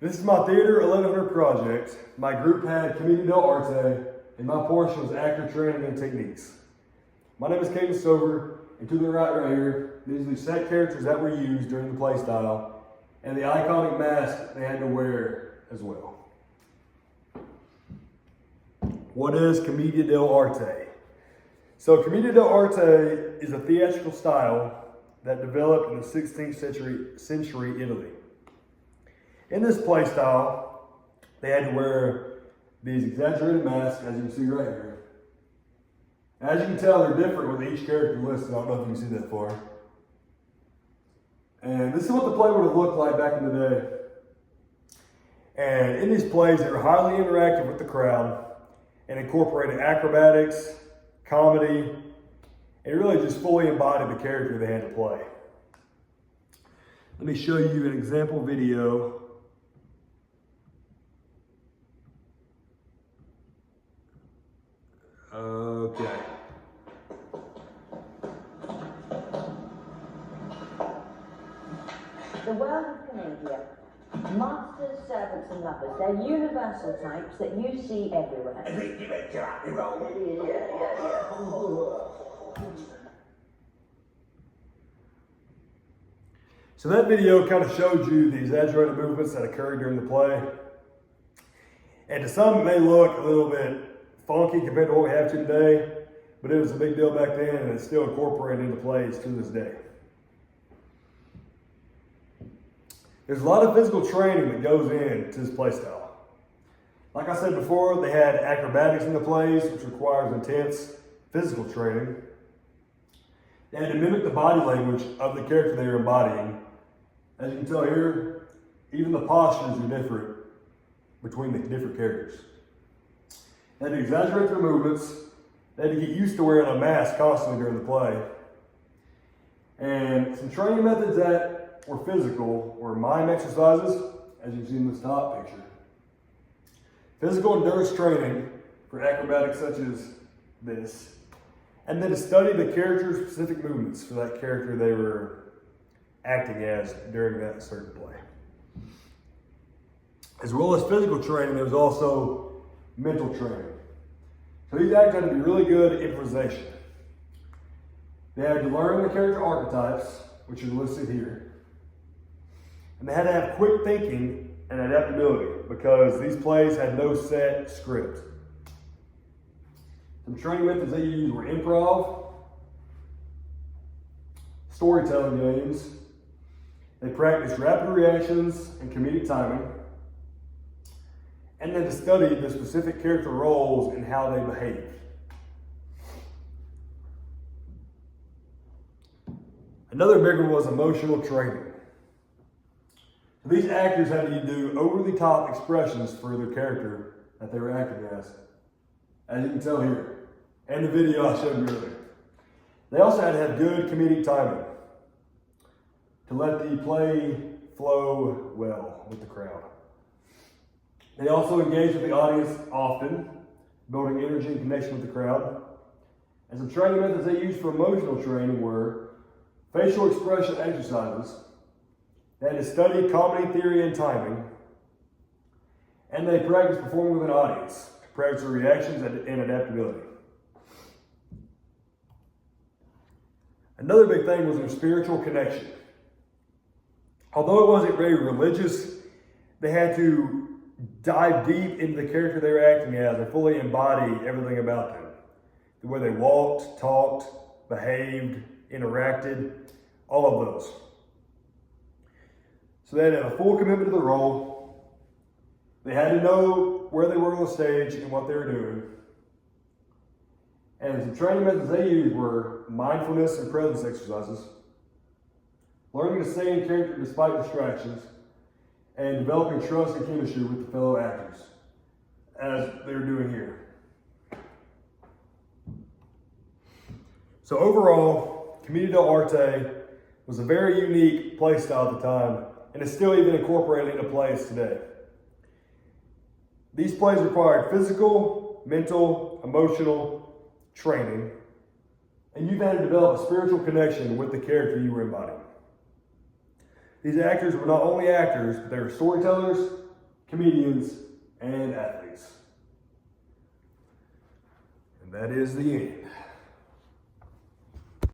This is my Thea1100 project. My group had Commedia dell'Arte, and my portion was actor training and techniques. My name is Caden Stover, and to the right here, these are the set characters that were used during the play style, and the iconic mask they had to wear as well. What is Commedia dell'Arte? So Commedia dell'Arte is a theatrical style that developed in the 16th century Italy. In this play style, they had to wear these exaggerated masks, as you can see right here. As you can tell, they're different with each character listed. I don't know if you can see that far. And this is what the play would have looked like back in the day. And in these plays, they were highly interactive with the crowd and incorporated acrobatics, comedy, and really just fully embodied the character they had to play. Let me show you an example video. Okay. The world of Commedia. Masters, servants and lovers. They're universal types that you see everywhere. So that video kind of showed you the exaggerated movements that occurred during the play. And to some it may look a little bit funky compared to what we have today, but it was a big deal back then and it's still incorporated into plays to this day. There's a lot of physical training that goes into this play style. Like I said before, they had acrobatics in the plays, which requires intense physical training. They had to mimic the body language of the character they were embodying. As you can tell here, even the postures are different between the different characters. They had to exaggerate their movements. They had to get used to wearing a mask constantly during the play. And some training methods that were physical were mime exercises, as you see in this top picture. Physical endurance training for acrobatics such as this. And then to study the character's specific movements for that character they were acting as during that certain play. As well as physical training, there was also mental training. So these actors had to be really good at improvisation. They had to learn the character archetypes, which are listed here. And they had to have quick thinking and adaptability because these plays had no set script. Some training methods they used were improv, storytelling games. They practiced rapid reactions and comedic timing. And then to study the specific character roles and how they behave. Another big one was emotional training. So these actors had to do over-the-top expressions for their character that they were acting as you can tell here, and the video I showed you earlier. They also had to have good comedic timing to let the play flow well with the crowd. They also engaged with the audience often, building energy and connection with the crowd. And some training methods they used for emotional training were facial expression exercises. They had to study comedy theory and timing. And they practiced performing with an audience to practice their reactions and adaptability. Another big thing was their spiritual connection. Although it wasn't very religious, they had to dive deep into the character they were acting as and fully embody everything about them. The way they walked, talked, behaved, interacted, all of those. So they had to have a full commitment to the role. They had to know where they were on the stage and what they were doing. And some training methods they used were mindfulness and presence exercises, learning to stay in character despite distractions, and developing trust and chemistry with the fellow actors, as they're doing here. So overall, Commedia dell'Arte was a very unique play style at the time, and is still even incorporated into plays today. These plays required physical, mental, emotional training, and you've had to develop a spiritual connection with the character you were embodying. These actors were not only actors, but they were storytellers, comedians, and athletes. And that is the end.